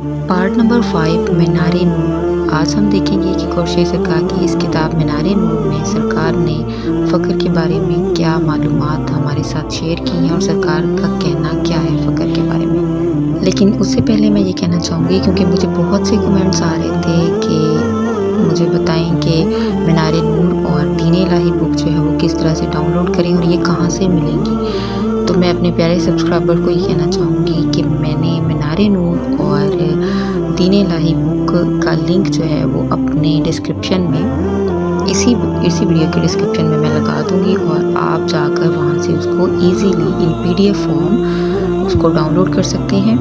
Part number 5 مینار نور۔ آج ہم دیکھیں گے کہ قرشی سرکار کی اس کتاب مینار نور میں سرکار نے فقر کے بارے میں کیا معلومات ہمارے ساتھ شیئر کی ہیں اور سرکار کا کہنا کیا ہے فقر کے بارے میں۔ لیکن اس سے پہلے میں یہ کہنا چاہوں گی، کیونکہ مجھے بہت سے کمنٹس آ رہے تھے کہ مجھے بتائیں کہ مینار نور اور دین الہی بک جو ہے وہ کس طرح سے ڈاؤن لوڈ کریں اور یہ کہاں سے ملیں گی۔ تو میں اپنے پیارے سبسکرائبر کو یہ کہنا چاہوں گی کہ میں نے مینار نور اور دین الہی بک کا لنک جو ہے وہ اپنے ڈسکرپشن میں اسی ویڈیو کے ڈسکرپشن میں لگا دوں گی، اور آپ جا کر وہاں سے اس کو ایزیلی ان PDF فارم اس کو ڈاؤن لوڈ کر سکتے ہیں۔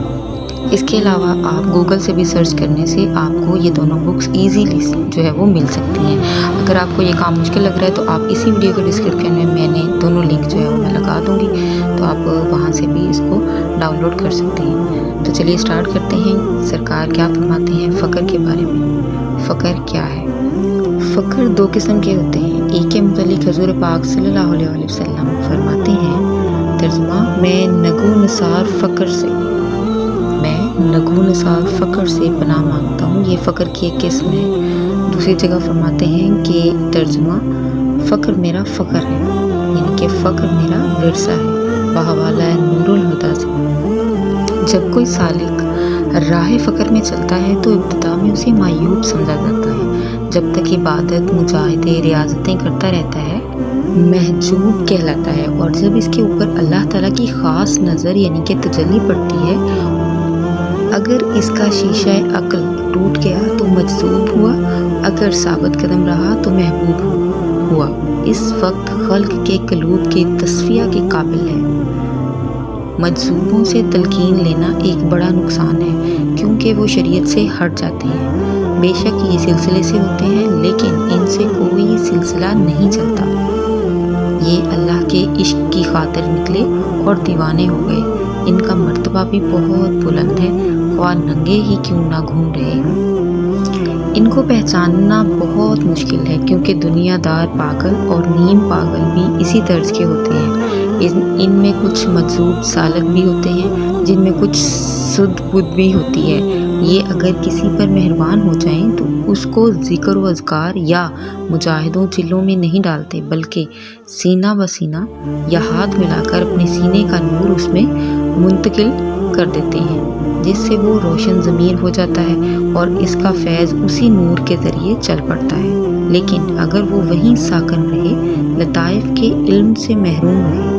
اس کے علاوہ آپ گوگل سے بھی سرچ کرنے سے آپ کو یہ دونوں بکس ایزیلی جو ہے وہ مل سکتی ہیں۔ اگر آپ کو یہ کام مشکل لگ رہا ہے تو آپ اسی ویڈیو کے ڈسکرپشن میں نے دونوں لنک جو ہے وہ میں لگا دوں گی، تو آپ وہاں سے بھی اس کو ڈاؤن لوڈ کر سکتے ہیں۔ تو چلیے اسٹارٹ کرتے ہیں، سرکار کیا فرماتے ہیں فقر کے بارے میں۔ فقر کیا ہے؟ فقر دو قسم کے ہوتے ہیں۔ ایک کے متعلق حضور پاک صلی اللہ علیہ وسلم فرماتے ہیں، ترجمہ: میں نگو نثار فقر سے پناہ مانگتا ہوں۔ یہ فقر کی ایک قسم ہے۔ دوسری جگہ فرماتے ہیں کہ ترجمہ: فقر میرا فخر ہے، یعنی کہ فقر میرا ورثہ ہے، بحوالہ نور الہدیٰ سے۔ جب کوئی سالک راہ فقر میں چلتا ہے تو ابتدا میں اسے معیوب سمجھا جاتا ہے، جب تک عبادت، مجاہدے، ریاضتیں کرتا رہتا ہے محجوب کہلاتا ہے، اور جب اس کے اوپر اللہ تعالیٰ کی خاص نظر یعنی کہ تجلی پڑتی ہے، اگر اس کا شیشہ عقل ٹوٹ گیا تو مجذوب ہوا، اگر ثابت قدم رہا تو محبوب ہوا۔ اس وقت خلق کے قلوب کے تصفیہ کے قابل ہے۔ مجذوبوں سے تلقین لینا ایک بڑا نقصان ہے، کیونکہ وہ شریعت سے ہٹ جاتے ہیں۔ بے شک یہ سلسلے سے ہوتے ہیں، لیکن ان سے کوئی سلسلہ نہیں چلتا۔ یہ اللہ کے عشق کی خاطر نکلے اور دیوانے ہو گئے۔ ان کا مرتبہ بھی بہت بلند ہے، خواہ ننگے ہی کیوں نہ گھوم رہے ہوں۔ ان کو پہچاننا بہت مشکل ہے، کیونکہ دنیا دار پاگل اور نیم پاگل بھی اسی طرز کے ہوتے ہیں۔ ان میں کچھ مجذوب سالک بھی ہوتے ہیں، جن میں کچھ سدھ بدھ بھی ہوتی ہے۔ یہ اگر کسی پر مہربان ہو جائیں تو اس کو ذکر و اذکار یا مجاہدوں چلوں میں نہیں ڈالتے، بلکہ سینہ بسینہ یا ہاتھ ملا کر اپنے سینے کا نور اس میں منتقل کر دیتے ہیں، جس سے وہ روشن ضمیر ہو جاتا ہے اور اس کا فیض اسی نور کے ذریعے چل پڑتا ہے۔ لیکن اگر وہ وہیں ساکن رہے، لطائف کے علم سے محروم رہے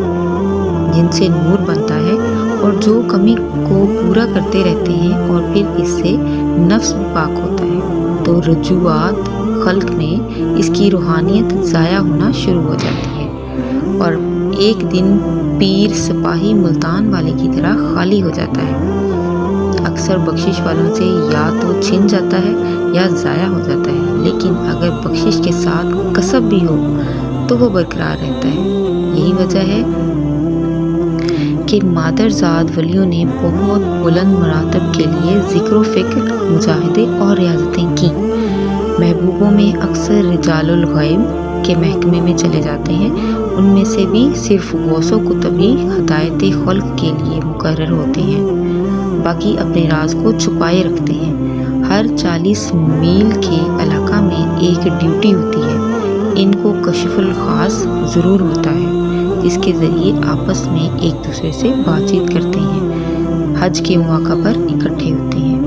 جن سے نور بنتا ہے، اور جو کمی کو پورا کرتے رہتے ہیں، اور پھر اس سے نفس بھی پاک ہوتا ہے، تو رجوعات خلق میں اس کی روحانیت ضائع ہونا شروع ہو جاتی ہے، اور ایک دن پیر سپاہی ملتان والے کی طرح خالی ہو جاتا ہے۔ اکثر بخشش والوں سے یا تو چھن جاتا ہے یا ضائع ہو جاتا ہے، لیکن اگر بخشش کے ساتھ کسب بھی ہو تو وہ برقرار رہتا ہے۔ یہی وجہ ہے کہ مادرزاد ولیوں نے بہت بلند مراتب کے لیے ذکر و فکر، مجاہدے اور ریاضتیں کی۔ محبوبوں میں اکثر رجال الغیب کے محکمے میں چلے جاتے ہیں، ان میں سے بھی صرف غوث و کتب ہی ہدایت خلق کے لیے مقرر ہوتے ہیں، باقی اپنے راز کو چھپائے رکھتے ہیں۔ ہر 40 میل کے علاقہ میں ایک ڈیوٹی ہوتی ہے، ان کو کشف الخاص ضرور ہوتا ہے، جس کے ذریعے آپس میں ایک دوسرے سے بات چیت کرتے ہیں، حج کے مواقع پر اکٹھے ہوتے ہیں۔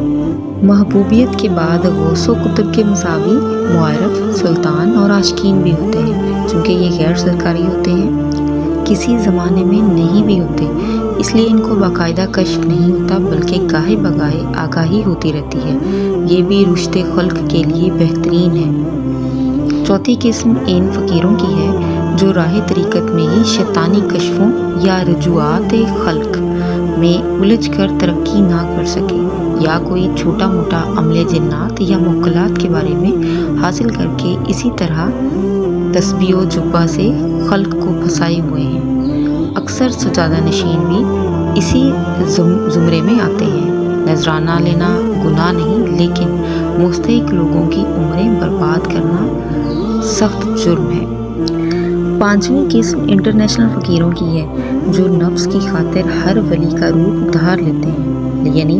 محبوبیت کے بعد غوث و کتب کے مساوی معارف، سلطان اور عاشقین بھی ہوتے ہیں، چونکہ یہ غیر سرکاری ہوتے ہیں، کسی زمانے میں نہیں بھی ہوتے، اس لیے ان کو باقاعدہ کشف نہیں ہوتا، بلکہ گاہے بگاہے آگاہی ہوتی رہتی ہے۔ یہ بھی رشد خلق کے لیے بہترین ہے۔ چوتھی قسم ان فقیروں کی ہے جو راہ طریقت میں ہی شیطانی کشفوں یا رجوعات خلق میں الجھ کر ترقی نہ کر سکے، یا کوئی چھوٹا موٹا عمل جنات یا موکلات کے بارے میں حاصل کر کے اسی طرح تسبیح و جبہ سے خلق کو پھنسائے ہوئے ہیں۔ اکثر سجادہ نشین بھی اسی زمرے میں آتے ہیں۔ نذرانہ لینا گناہ نہیں، لیکن مستحق لوگوں کی عمریں برباد کرنا سخت جرم ہے۔ پانچویں قسم انٹرنیشنل فقیروں کی ہے، جو نفس کی خاطر ہر ولی کا روپ دھار لیتے ہیں، یعنی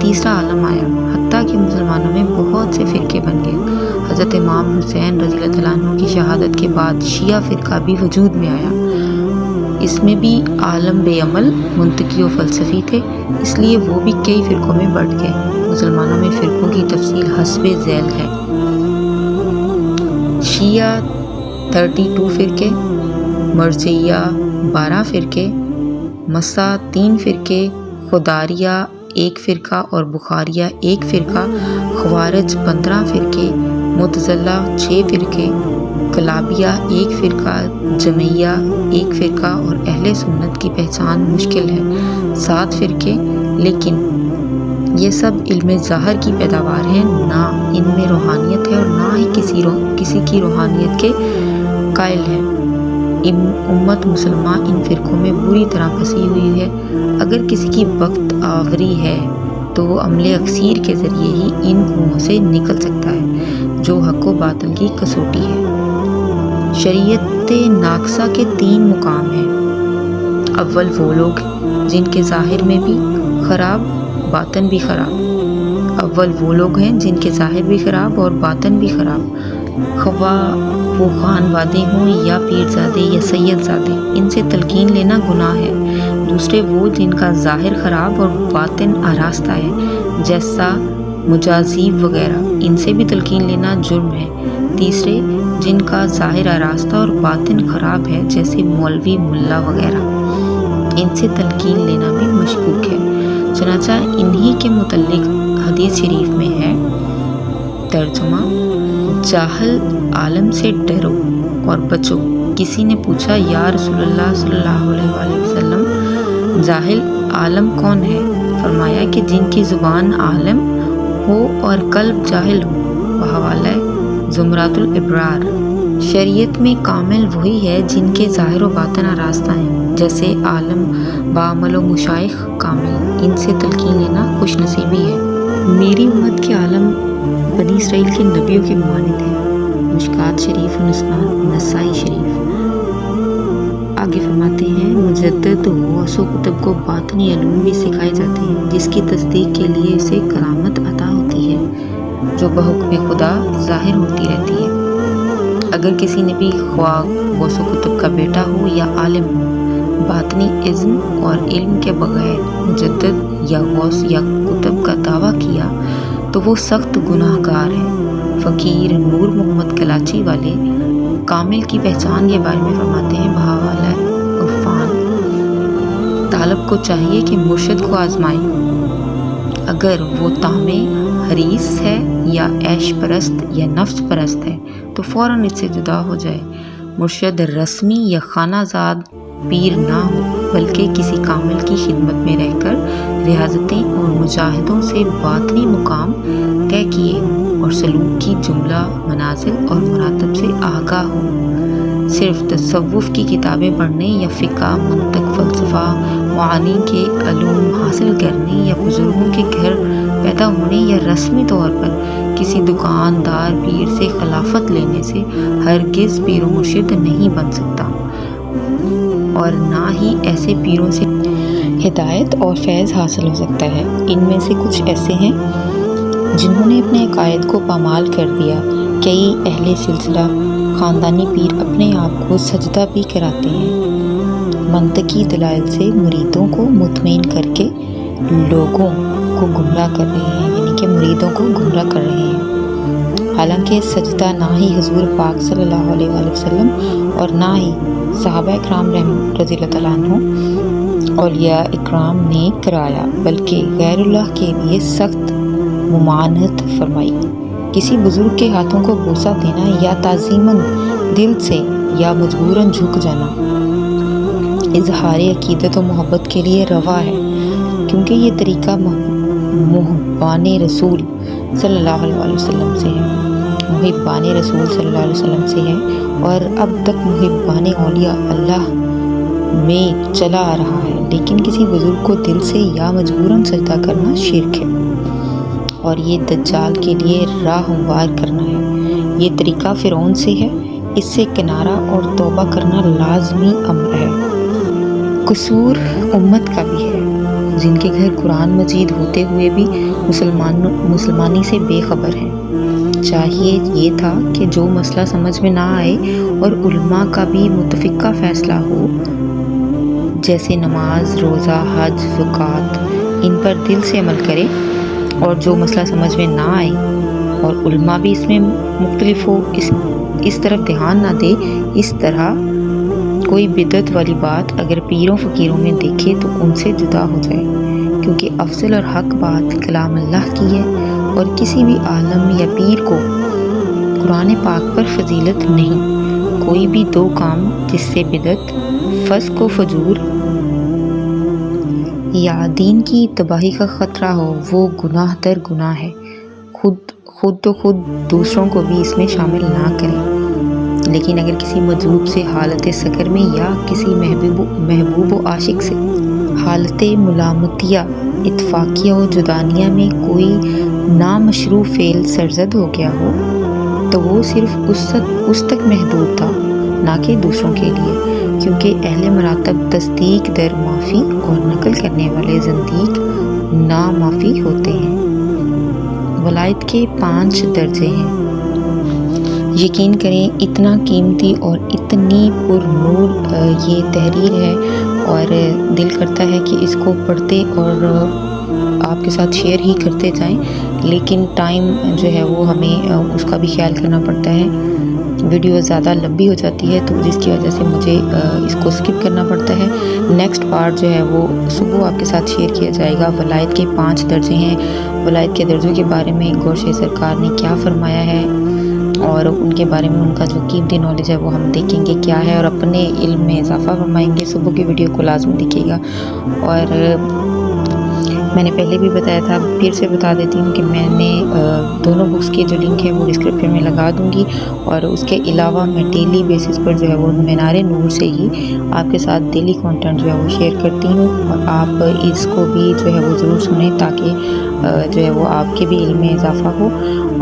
تیسرا عالم آیا، حتیٰ کہ مسلمانوں میں بہت سے فرقے بن گئے۔ حضرت امام حسین رضی اللہ تعالیٰ عنہ کی شہادت کے بعد شیعہ فرقہ بھی وجود میں آیا۔ اس میں بھی عالم بے عمل، منطقی و فلسفی تھے، اس لیے وہ بھی کئی فرقوں میں بٹ گئے۔ مسلمانوں میں فرقوں کی تفصیل حسب ذیل ہے۔ شیعہ 32 فرقے، مرجعیہ 12 فرقے، مسیح 3 فرقے، خداریہ 1 فرقہ اور بخاریہ 1 فرقہ، خوارج 15 فرقے، معتزلہ 6 فرقے، کلابیہ 1 فرقہ، جمیعہ 1 فرقہ اور اہل سنت کی پہچان مشکل ہے 7 فرقے، لیکن یہ سب علم ظاہر کی پیداوار ہیں، نہ ان میں روحانیت ہے اور نہ ہی کسی کی روحانیت کے قائل ہے۔ امت مسلمہ ان فرقوں میں بری طرح پھنسی ہوئی ہے۔ اگر کسی کی وقت آخری ہے تو وہ عمل اکثیر کے ذریعے ہی ان کنوؤں سے نکل سکتا ہے جو حق و باطل کی کسوٹی ہے۔ شریعت ناقصہ کے 3 مقام ہیں۔ اول وہ لوگ جن کے ظاہر میں بھی خراب باطن بھی خراب، اول وہ لوگ ہیں جن کے ظاہر بھی خراب اور باطن بھی خراب، خواہ وہ خان وادے ہوں یا پیر زادے یا سید زادے، ان سے تلقین لینا گناہ ہے۔ دوسرے وہ جن کا ظاہر خراب اور باطن آراستہ ہے، جیسا مجازیب وغیرہ، ان سے بھی تلقین لینا جرم ہے۔ تیسرے جن کا ظاہر آراستہ اور باطن خراب ہے، جیسے مولوی ملا وغیرہ، ان سے تلقین لینا بھی مشکوک ہے۔ چنانچہ انہی کے متعلق حدیث شریف میں ہے، ترجمہ: جاہل عالم سے ڈرو اور بچو۔ کسی نے پوچھا، یا رسول اللہ صلی اللہ علیہ وآلہ وسلم، جاہل عالم کون ہے؟ فرمایا کہ جن کی زبان عالم ہو اور قلب جاہل ہو۔ بحوالہ زمرۃ الابرار۔ شریعت میں کامل وہی ہے جن کے ظاہر و باطن آراستہ ہیں، جیسے عالم بعمل و مشائخ کامل، ان سے تلقین لینا خوش نصیبی ہے۔ میری امت کے عالم بنی اسرائیل کے نبیوں کے مانند ہیں۔ مشکات شریف نسائی شریف۔ آگے فرماتے ہیں، مجدد غوث و کتب کو باطنی علوم بھی سکھائے جاتے ہیں، جس کی تصدیق کے لیے اسے کرامت عطا ہوتی ہے، جو بحکم خدا ظاہر ہوتی رہتی ہے۔ اگر کسی نبی خواہ غوث و کتب کا بیٹا ہو یا عالم ہو، باطنی اذن اور علم کے بغیر مجدد یا غوث یا کتب کا دعویٰ کیا تو وہ سخت گناہ گار ہے۔ فقیر نور محمد کلاچی والے کامل کی پہچان کے بارے میں فرماتے ہیں، بحوالہ عرفان، طالب کو چاہیے کہ مرشد کو آزمائے، اگر وہ طامع حریص ہے یا عیش پرست یا نفس پرست ہے تو فوراً اس سے جدا ہو جائے۔ مرشد رسمی یا خانہ زاد پیر نہ ہو، بلکہ کسی کامل کی خدمت میں رہ کر ریاضتیں اور مجاہدوں سے باطنی مقام طے کیے ہوں اور سلوک کی جملہ منازل اور مراتب سے آگاہ ہو۔ صرف تصوف کی کتابیں پڑھنے یا فقہ، منطق، فلسفہ، معانی کے علوم حاصل کرنے یا بزرگوں کے گھر پیدا ہونے یا رسمی طور پر کسی دکاندار پیر سے خلافت لینے سے ہرگز پیر و مرشد نہیں بن سکتا، اور نہ ہی ایسے پیروں سے ہدایت اور فیض حاصل ہو سکتا ہے۔ ان میں سے کچھ ایسے ہیں جنہوں نے اپنے عقائد کو پامال کر دیا۔ کئی اہل سلسلہ خاندانی پیر اپنے آپ کو سجدہ بھی کراتے ہیں، منطقی دلائل سے مریدوں کو مطمئن کر کے لوگوں کو گمراہ کر رہے ہیں، یعنی کہ مریدوں کو گمراہ کر رہے ہیں۔ حالانکہ سجدہ نہ ہی حضور پاک صلی اللہ علیہ وآلہ وسلم اور نہ ہی صحابہ اکرام رضی اللہ تعالیٰ عنہ اولیاء اکرام نے کرایا، بلکہ غیر اللہ کے لیے سخت ممانعت فرمائی۔ کسی بزرگ کے ہاتھوں کو بوسہ دینا یا تعظیماً دل سے یا مجبوراً جھک جانا اظہار عقیدت و محبت کے لیے روا ہے، کیونکہ یہ طریقہ محبان رسول صلی اللہ علیہ وآلہ وسلم سے ہے، محبان رسول صلی اللہ علیہ وسلم سے ہے، اور اب تک محبان اولیاء اللہ میں چلا آ رہا ہے۔ لیکن کسی بزرگ کو دل سے یا مجبوراً سجدہ کرنا شرک ہے، اور یہ دجال کے لیے راہ ہموار کرنا ہے۔ یہ طریقہ فرعون سے ہے، اس سے کنارہ اور توبہ کرنا لازمی امر ہے۔ قصور امت کا بھی ہے، جن کے گھر قرآن مجید ہوتے ہوئے بھی مسلمانی سے بے خبر ہیں۔ چاہیے یہ تھا کہ جو مسئلہ سمجھ میں نہ آئے اور علماء کا بھی متفقہ فیصلہ ہو، جیسے نماز، روزہ، حج، زکوٰۃ، ان پر دل سے عمل کرے، اور جو مسئلہ سمجھ میں نہ آئے اور علماء بھی اس میں مختلف ہو، اس طرف دھیان نہ دے۔ اس طرح کوئی بدعت والی بات اگر پیروں فقیروں میں دیکھے تو ان سے جدا ہو جائے، کیونکہ افضل اور حق بات کلام اللہ کی ہے، اور کسی بھی عالم یا پیر کو قرآن پاک پر فضیلت نہیں۔ کوئی بھی دو کام جس سے بدعت، فسق و فجور یا دین کی تباہی کا خطرہ ہو، وہ گناہ در گناہ ہے۔ خود دوسروں کو بھی اس میں شامل نہ کریں، لیکن اگر کسی مجذوب سے حالت سکر میں یا کسی محبوب و عاشق سے حالت ملامتیہ، اتفاقیہ و جدانیہ میں کوئی نامشروع فعل سرزد ہو گیا ہو، تو وہ صرف اس تک محدود تھا، نہ کہ دوسروں کے لیے، کیونکہ اہل مراتب تصدیق در معافی اور نقل کرنے والے زندیق نامعافی ہوتے ہیں۔ ولایت کے 5 درجے ہیں۔ یقین کریں اتنا قیمتی اور اتنی پر نور یہ تحریر ہے، اور دل کرتا ہے کہ اس کو پڑھتے اور آپ کے ساتھ شیئر ہی کرتے جائیں، لیکن ٹائم جو ہے وہ ہمیں اس کا بھی خیال کرنا پڑتا ہے۔ ویڈیو زیادہ لمبی ہو جاتی ہے، تو جس کی وجہ سے مجھے اس کو سکپ کرنا پڑتا ہے۔ نیکسٹ پارٹ جو ہے وہ صبح آپ کے ساتھ شیئر کیا جائے گا۔ ولایت کے 5 درجے ہیں، ولایت کے درجوں کے بارے میں گورشہ سرکار نے کیا فرمایا ہے، اور ان کے بارے میں ان کا جو قیمتی نالج ہے وہ ہم دیکھیں گے کیا ہے، اور اپنے علم میں اضافہ فرمائیں گے۔ صبح کی ویڈیو کو لازمی دیکھیے گا۔ اور میں نے پہلے بھی بتایا تھا، پھر سے بتا دیتی ہوں کہ میں نے دونوں بکس کے جو لنک ہے وہ ڈسکرپشن میں لگا دوں گی، اور اس کے علاوہ میں ڈیلی بیسس پر جو ہے وہ مینار نور سے ہی آپ کے ساتھ ڈیلی کانٹینٹ جو ہے وہ شیئر کرتی ہوں، اور آپ اس کو بھی جو ہے وہ ضرور سنیں، تاکہ جو ہے وہ آپ کے بھی علم میں اضافہ ہو،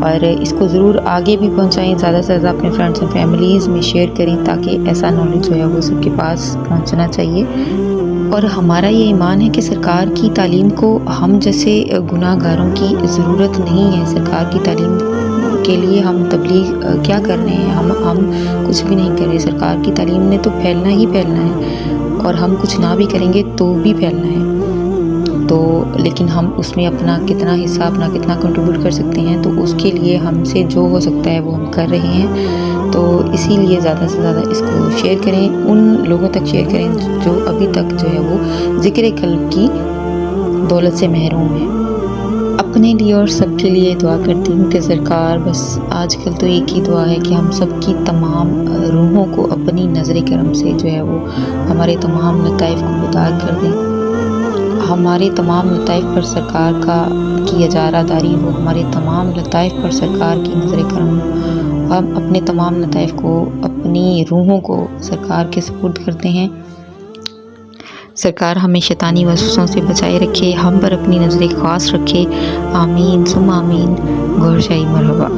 اور اس کو ضرور آگے بھی پہنچائیں، زیادہ سے زیادہ اپنے فرینڈس اینڈ فیملیز میں شیئر کریں، تاکہ ایسا نالج جو ہے وہ سب کے پاس پہنچنا چاہیے۔ اور ہمارا یہ ایمان ہے کہ سرکار کی تعلیم کو ہم جیسے گناہ گاروں کی ضرورت نہیں ہے۔ سرکار کی تعلیم کے لیے ہم تبلیغ کیا کر رہے ہیں؟ ہم کچھ بھی نہیں کر رہے۔ سرکار کی تعلیم نے تو پھیلنا ہی پھیلنا ہے، اور ہم کچھ نہ بھی کریں گے تو بھی پھیلنا ہے۔ تو لیکن ہم اس میں اپنا کتنا حصہ، اپنا کتنا کنٹریبیوٹ کر سکتے ہیں، تو اس کے لیے ہم سے جو ہو سکتا ہے وہ ہم کر رہے ہیں۔ تو اسی لیے زیادہ سے زیادہ اس کو شیئر کریں، ان لوگوں تک شیئر کریں جو ابھی تک جو ہے وہ ذکر قلب کی دولت سے محروم ہیں۔ اپنے لیے اور سب کے لیے دعا کرتی ہوں کہ سرکار بس آج کل تو ایک ہی دعا ہے کہ ہم سب کی تمام روحوں کو اپنی نظر کرم سے جو ہے وہ ہمارے تمام لطائف کو بیدار کر دیں، ہمارے تمام لطائف پر سرکار کی اجارہ داری ہو، ہمارے تمام لطائف پر سرکار کی نظر کرم ہو۔ ہم اپنے تمام لطائف کو، اپنی روحوں کو سرکار کے سپرد کرتے ہیں۔ سرکار ہمیں شیطانی وسوسوں سے بچائے رکھے، ہم پر اپنی نظر خاص رکھے۔ آمین ثم آمین۔ گورشاہی مرحبا۔